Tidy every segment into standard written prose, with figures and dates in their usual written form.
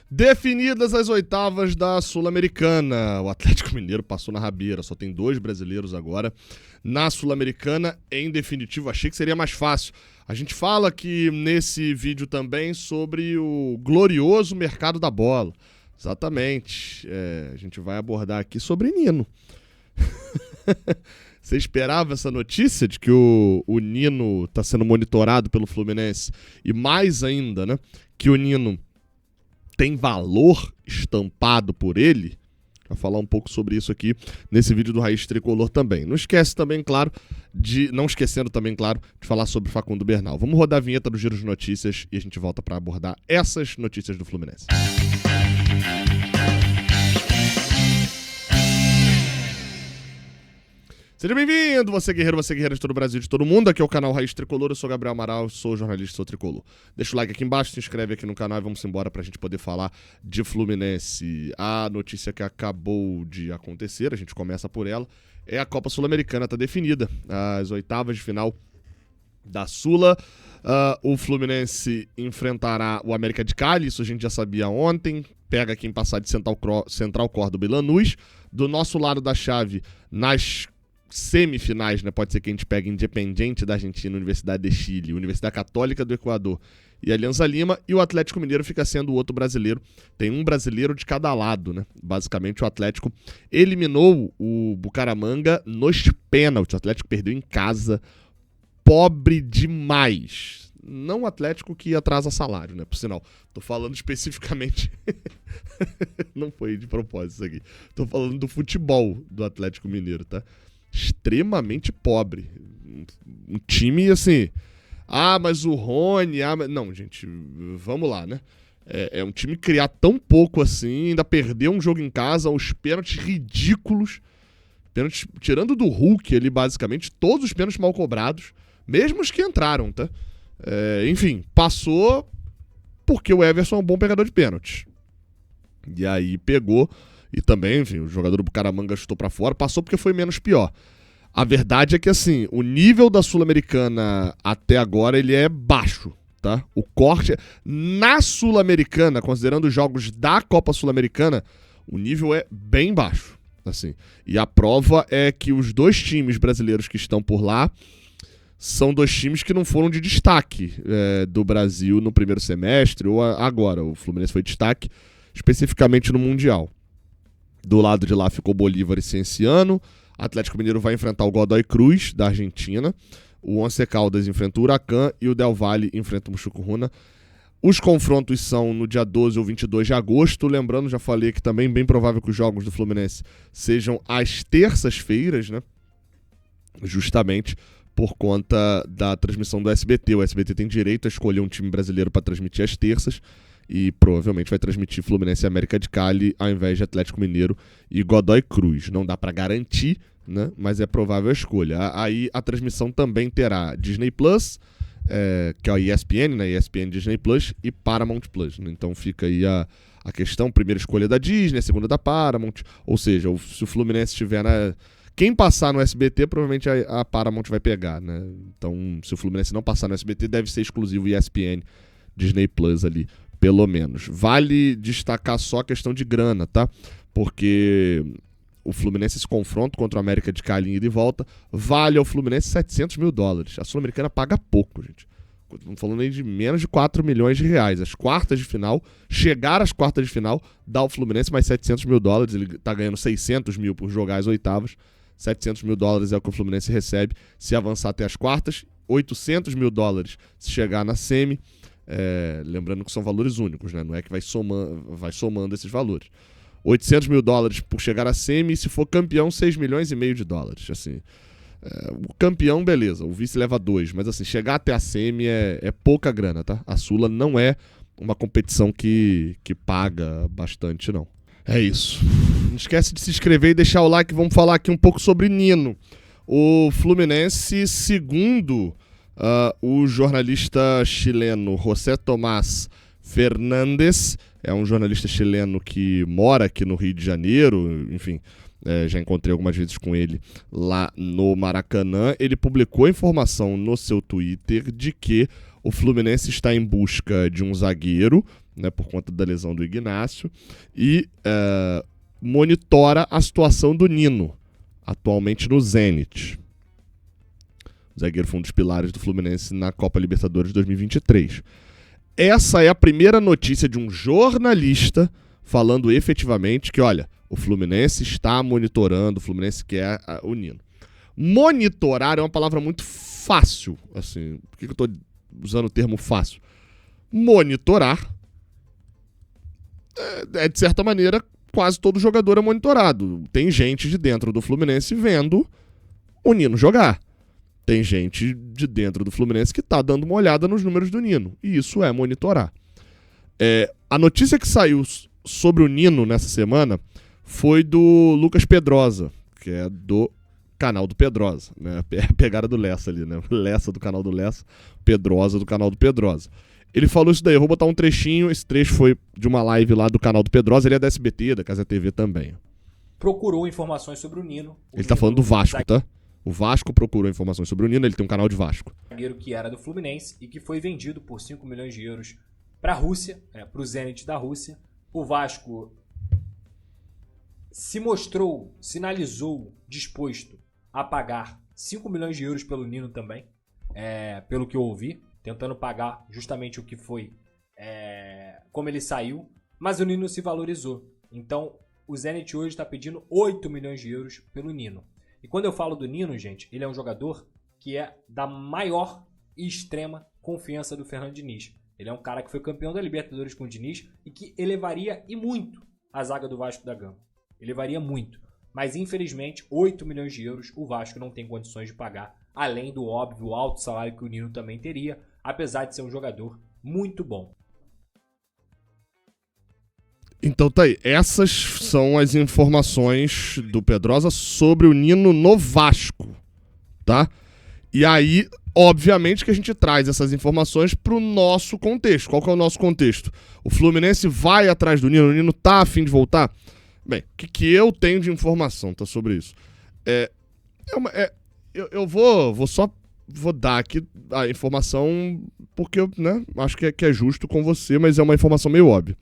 Definidas as oitavas da Sul-Americana, o Atlético Mineiro passou na rabeira, só tem 2 brasileiros agora na Sul-Americana. Em definitivo, achei que seria mais fácil. A gente fala aqui nesse vídeo também sobre o glorioso mercado da bola. Exatamente, a gente vai abordar aqui sobre Nino. Você esperava essa notícia de que o Nino está sendo monitorado pelo Fluminense? E mais ainda, né, que o Nino tem valor estampado por ele? Vou falar um pouco sobre isso aqui nesse vídeo do Raiz Tricolor também. Não esquecendo também, claro, de falar sobre Facundo Bernal. Vamos rodar a vinheta do Giro de Notícias e a gente volta para abordar essas notícias do Fluminense. Seja bem-vindo, você guerreiro de todo o Brasil, de todo mundo. Aqui é o canal Raiz Tricolor, eu sou Gabriel Amaral, sou jornalista, sou tricolor. Deixa o like aqui embaixo, se inscreve aqui no canal e vamos embora pra gente poder falar de Fluminense. A notícia que acabou de acontecer, a gente começa por ela, é a Copa Sul-Americana, tá definida. As oitavas de final da Sula, o Fluminense enfrentará o América de Cali, isso a gente já sabia ontem, pega quem passar de Central Córdoba e Lanús. Do nosso lado da chave, nas semifinais, né? Pode ser que a gente pegue Independiente da Argentina, Universidade de Chile, Universidade Católica do Equador e Alianza Lima, e o Atlético Mineiro fica sendo o outro brasileiro. Tem um brasileiro de cada lado, né? Basicamente o Atlético eliminou o Bucaramanga nos pênaltis. O Atlético perdeu em casa, pobre demais. Não o Atlético que atrasa salário, né? Por sinal, tô falando especificamente... Não foi de propósito isso aqui. Tô falando do futebol do Atlético Mineiro, tá? Extremamente pobre. Um time assim... mas o Rony... Não, gente, vamos lá, né? É um time criar tão pouco assim, ainda perder um jogo em casa, os pênaltis ridículos. Pênaltis, tirando do Hulk ali, basicamente, todos os pênaltis mal cobrados, mesmo os que entraram, tá? Enfim, passou porque o Everson é um bom pegador de pênaltis. E aí pegou... E também, enfim, o jogador do Bucaramanga chutou pra fora, passou porque foi menos pior. A verdade é que, assim, o nível da Sul-Americana até agora, ele é baixo, tá? O corte... Na Sul-Americana, considerando os jogos da Copa Sul-Americana, o nível é bem baixo, assim. E a prova é que os 2 times brasileiros que estão por lá são 2 times que não foram de destaque do Brasil no primeiro semestre ou agora. O Fluminense foi destaque especificamente no Mundial. Do lado de lá ficou Bolívar e Cienciano. Atlético Mineiro vai enfrentar o Godoy Cruz, da Argentina. O Once Caldas enfrenta o Huracan e o Del Valle enfrenta o Muchukuruna. Os confrontos são no dia 12 ou 22 de agosto. Lembrando, já falei que também é bem provável que os jogos do Fluminense sejam às terças-feiras, né? Justamente por conta da transmissão do SBT. O SBT tem direito a escolher um time brasileiro para transmitir às terças. E provavelmente vai transmitir Fluminense e América de Cali ao invés de Atlético Mineiro e Godoy Cruz. Não dá para garantir, né? Mas é provável a escolha. Aí a transmissão também terá Disney Plus, que é a ESPN, né? ESPN Disney Plus e Paramount Plus. Né? Então fica aí a questão, primeira escolha da Disney, a segunda da Paramount. Ou seja, se o Fluminense estiver na... Quem passar no SBT, provavelmente a Paramount vai pegar, né? Então, se o Fluminense não passar no SBT, deve ser exclusivo ESPN Disney Plus ali. Pelo menos. Vale destacar só a questão de grana, tá? Porque o Fluminense, esse confronto contra o América de Cali ida e volta, vale ao Fluminense $700 mil. A Sul-Americana paga pouco, gente. Estamos falando aí de menos de 4 milhões de reais. As quartas de final, chegar às quartas de final, dá ao Fluminense mais $700 mil. Ele tá ganhando 600 mil por jogar as oitavas. $700 mil é o que o Fluminense recebe se avançar até as quartas. $800 mil se chegar na semi. Lembrando que são valores únicos, né? Não é que vai somando esses valores. $800 mil por chegar à semi, e se for campeão, $6,5 milhões. Assim, o campeão, beleza, o vice leva 2, mas assim, chegar até a semi é pouca grana, tá? A Sula não é uma competição que paga bastante, não. É isso. Não esquece de se inscrever e deixar o like. Vamos falar aqui um pouco sobre Nino. O Fluminense, segundo... o jornalista chileno José Tomás Fernandes, é um jornalista chileno que mora aqui no Rio de Janeiro, enfim, já encontrei algumas vezes com ele lá no Maracanã. Ele publicou a informação no seu Twitter de que o Fluminense está em busca de um zagueiro, né, por conta da lesão do Ignacio, e monitora a situação do Nino, atualmente no Zenit. O zagueiro foi um dos pilares do Fluminense na Copa Libertadores de 2023. Essa é a primeira notícia de um jornalista falando efetivamente que, olha, o Fluminense está monitorando, o Fluminense quer o Nino. Monitorar é uma palavra muito fácil. Assim, por que eu estou usando o termo fácil? Monitorar de certa maneira, quase todo jogador é monitorado. Tem gente de dentro do Fluminense vendo o Nino jogar. Tem gente de dentro do Fluminense que está dando uma olhada nos números do Nino. E isso é monitorar. A notícia que saiu sobre o Nino nessa semana foi do Lucas Pedrosa, que é do canal do Pedrosa. Né? A pegada do Lessa ali, né? Lessa do canal do Lessa, Pedrosa do canal do Pedrosa. Ele falou isso daí, eu vou botar um trechinho. Esse trecho foi de uma live lá do canal do Pedrosa, ele é da SBT, da Casa TV também. Procurou informações sobre o Nino. Ele tá falando do Vasco, tá? O Vasco procurou informações sobre o Nino, ele tem um canal de Vasco. Zagueiro que era do Fluminense e que foi vendido por 5 milhões de euros para a Rússia, para o Zenit da Rússia. O Vasco sinalizou disposto a pagar 5 milhões de euros pelo Nino também, pelo que eu ouvi, tentando pagar justamente o que foi, como ele saiu, mas o Nino se valorizou. Então, o Zenit hoje está pedindo 8 milhões de euros pelo Nino. E quando eu falo do Nino, gente, ele é um jogador que é da maior e extrema confiança do Fernando Diniz. Ele é um cara que foi campeão da Libertadores com o Diniz e que elevaria e muito a zaga do Vasco da Gama. Elevaria muito. Mas, infelizmente, 8 milhões de euros o Vasco não tem condições de pagar, além do óbvio alto salário que o Nino também teria, apesar de ser um jogador muito bom. Então tá aí, essas são as informações do Pedrosa sobre o Nino no Vasco, tá? E aí, obviamente que a gente traz essas informações pro nosso contexto. Qual que é o nosso contexto? O Fluminense vai atrás do Nino, o Nino tá a fim de voltar? Bem, o que eu tenho de informação, tá, sobre isso? Eu vou dar aqui a informação porque eu, né, acho que é justo com você, mas é uma informação meio óbvia.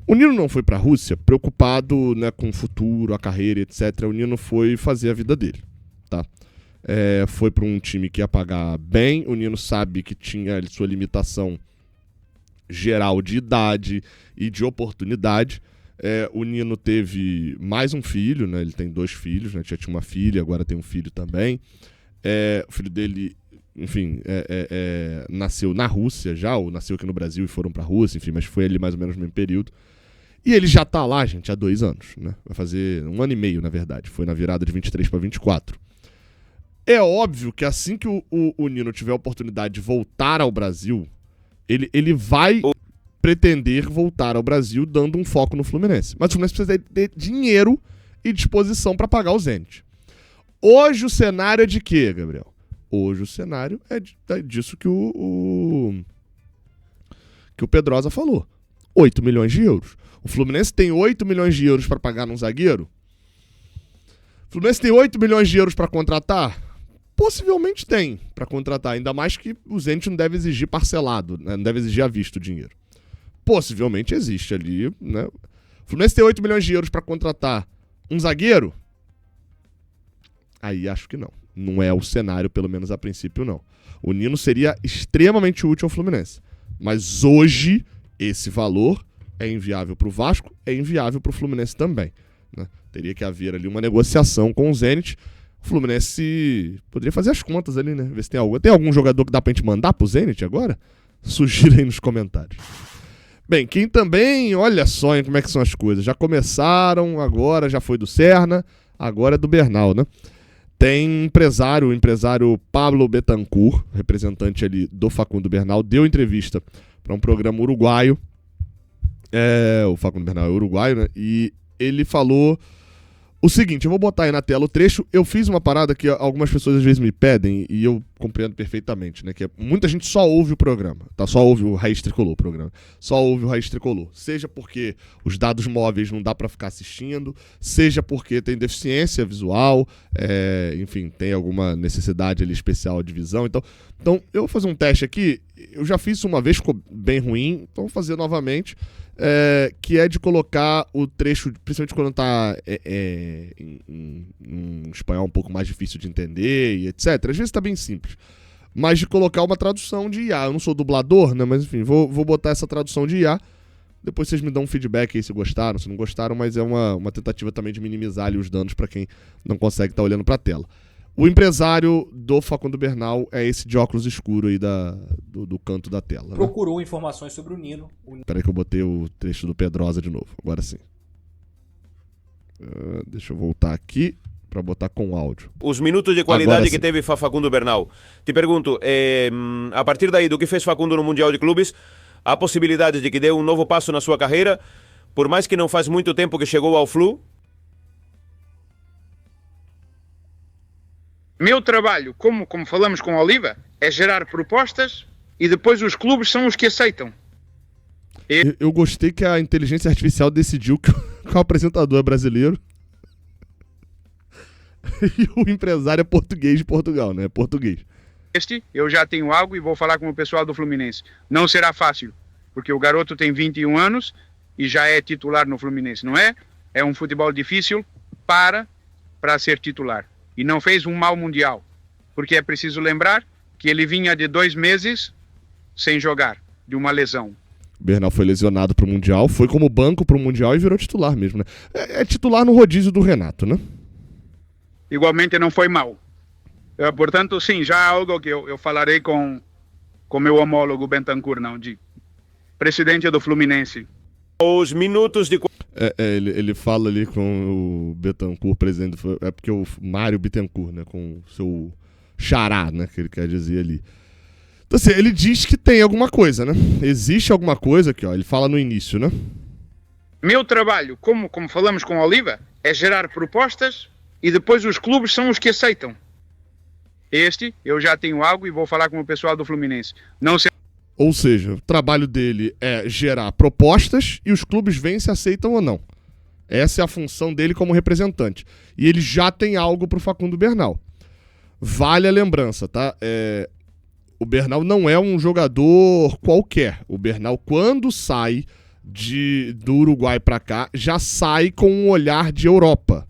O Nino não foi pra Rússia preocupado, né, com o futuro, a carreira, etc. O Nino foi fazer a vida dele, tá? Foi para um time que ia pagar bem. O Nino sabe que tinha sua limitação geral de idade e de oportunidade. O Nino teve mais um filho, né? Ele tem 2 filhos, né? Já tinha uma filha, agora tem um filho também. O filho dele, enfim, nasceu na Rússia já, ou nasceu aqui no Brasil e foram pra Rússia, enfim, mas foi ali mais ou menos no mesmo período. E ele já tá lá, gente, há 2 anos, né? Vai fazer 1 ano e meio, na verdade. Foi na virada de 23 para 24. É óbvio que assim que o Nino tiver a oportunidade de voltar ao Brasil, ele vai pretender voltar ao Brasil dando um foco no Fluminense. Mas o Fluminense precisa ter dinheiro e disposição para pagar o Zenit. Hoje o cenário é de quê, Gabriel? Hoje o cenário é disso que o Pedrosa falou. 8 milhões de euros. O Fluminense tem 8 milhões de euros para pagar num zagueiro? O Fluminense tem 8 milhões de euros para contratar? Possivelmente tem para contratar, ainda mais que o Zenit não deve exigir parcelado, né? Não deve exigir à vista o dinheiro. Possivelmente existe ali, né? O Fluminense tem 8 milhões de euros para contratar um zagueiro? Aí acho que não. Não é o cenário, pelo menos a princípio, não. O Nino seria extremamente útil ao Fluminense. Mas hoje, esse valor é inviável para o Vasco, é inviável para o Fluminense também, né? Teria que haver ali uma negociação com o Zenit. O Fluminense poderia fazer as contas ali, né? Ver se tem algum. Tem algum jogador que dá pra gente mandar pro Zenit agora? Sugira aí nos comentários. Bem, quem também, olha só, hein, como é que são as coisas. Já começaram, agora já foi do Serna, agora é do Bernal, né? Tem o empresário Pablo Betancourt, representante ali do Facundo Bernal, deu entrevista para um programa uruguaio. O Facundo Bernal é uruguaio, né? E ele falou O seguinte, eu vou botar aí na tela o trecho. Eu fiz uma parada que algumas pessoas às vezes me pedem e eu compreendo perfeitamente, né? Que muita gente só ouve o programa, tá? Só ouve o Raiz Tricolor, o programa. Só ouve o Raiz Tricolor. Seja porque os dados móveis não dá pra ficar assistindo, seja porque tem deficiência visual, enfim, tem alguma necessidade ali especial de visão. Então, eu vou fazer um teste aqui. Eu já fiz isso uma vez, ficou bem ruim, então vou fazer novamente. Que é de colocar o trecho, principalmente quando tá em um espanhol um pouco mais difícil de entender e etc. Às vezes tá bem simples. Mas de colocar uma tradução de IA. Eu não sou dublador, né? Mas enfim, vou botar essa tradução de IA. Depois vocês me dão um feedback aí se gostaram, se não gostaram, mas é uma tentativa também de minimizar ali os danos para quem não consegue estar olhando para a tela. O empresário do Facundo Bernal é esse de óculos escuro aí do canto da tela. Né? Procurou informações sobre o Nino. Peraí que eu botei o trecho do Pedrosa de novo. Agora sim. Deixa eu voltar aqui para botar com áudio. Os minutos de qualidade que teve Facundo Bernal. Te pergunto, a partir daí do que fez Facundo no Mundial de Clubes, há possibilidade de que dê um novo passo na sua carreira, por mais que não faz muito tempo que chegou ao Flu? Meu trabalho, como falamos com a Oliva, é gerar propostas e depois os clubes são os que aceitam. Eu gostei que a inteligência artificial decidiu que o apresentador é brasileiro e o empresário é português de Portugal, né? É português. Eu já tenho algo e vou falar com o pessoal do Fluminense. Não será fácil, porque o garoto tem 21 anos e já é titular no Fluminense, não é? É um futebol difícil para ser titular. E não fez um mau mundial, porque é preciso lembrar que ele vinha de 2 meses sem jogar, de uma lesão. O Bernal foi lesionado pro Mundial, foi como banco pro Mundial e virou titular mesmo, né? É titular no rodízio do Renato, né? Igualmente não foi mal. Portanto, sim, já é algo que eu falarei com meu homólogo Bentancur, não, de presidente do Fluminense. Os minutos de... Ele fala ali com o Bentancur, presidente, é porque o Mário Bittencourt, né, com o seu xará, né, que ele quer dizer ali. Então assim, ele diz que tem alguma coisa, né? Existe alguma coisa aqui, ó, ele fala no início, né? Meu trabalho, como falamos com a Oliva, é gerar propostas e depois os clubes são os que aceitam. Eu já tenho algo e vou falar com o pessoal do Fluminense. Não se... Ou seja, o trabalho dele é gerar propostas e os clubes veem se aceitam ou não. Essa é a função dele como representante. E ele já tem algo pro Facundo Bernal. Vale a lembrança, tá? O Bernal não é um jogador qualquer. O Bernal, quando sai do Uruguai pra cá, já sai com um olhar de Europa,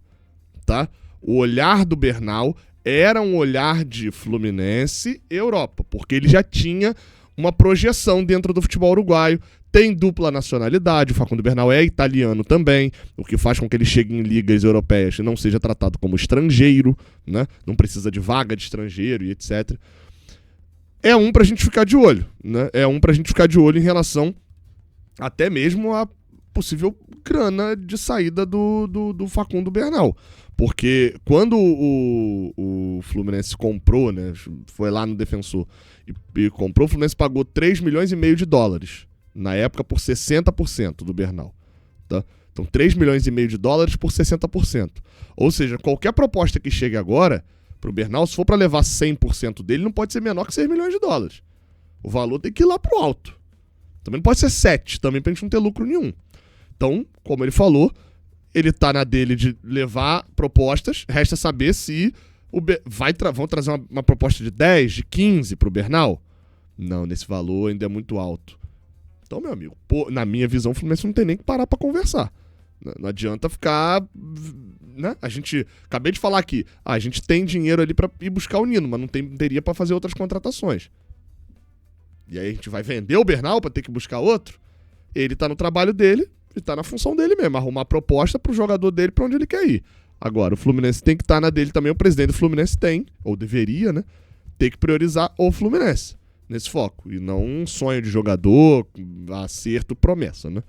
tá? O olhar do Bernal era um olhar de Fluminense e Europa, porque ele já tinha uma projeção dentro do futebol uruguaio, tem dupla nacionalidade, o Facundo Bernal é italiano também, o que faz com que ele chegue em ligas europeias e não seja tratado como estrangeiro, né? Não precisa de vaga de estrangeiro e etc. É um pra gente ficar de olho, né? É um pra gente ficar de olho em relação até mesmo a possível grana de saída do Facundo Bernal. Porque quando o Fluminense comprou, né, foi lá no Defensor e comprou, o Fluminense pagou 3,5 milhões de dólares na época por 60% do Bernal. Tá? Então 3,5 milhões de dólares por 60%. Ou seja, qualquer proposta que chegue agora pro Bernal, se for para levar 100% dele, não pode ser menor que 6 milhões de dólares. O valor tem que ir lá pro alto. Também não pode ser 7, também pra gente não ter lucro nenhum. Então, como ele falou, ele tá na dele de levar propostas, resta saber se vão trazer uma proposta de 10, de 15 pro Bernal? Não, nesse valor ainda é muito alto. Então, meu amigo, na minha visão, o Fluminense não tem nem que parar pra conversar. Não adianta ficar... Né? Acabei de falar aqui, a gente tem dinheiro ali pra ir buscar o Nino, mas não teria pra fazer outras contratações. E aí a gente vai vender o Bernal pra ter que buscar outro? Ele tá no trabalho dele, ele tá na função dele mesmo, arrumar proposta pro jogador dele pra onde ele quer ir. Agora, o Fluminense tem que estar na dele também, o presidente do Fluminense tem, ou deveria, né, ter que priorizar o Fluminense nesse foco, e não um sonho de jogador, acerto, promessa, né.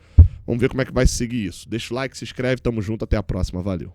Vamos ver como é que vai seguir isso. Deixa o like, se inscreve, tamo junto, até a próxima, valeu.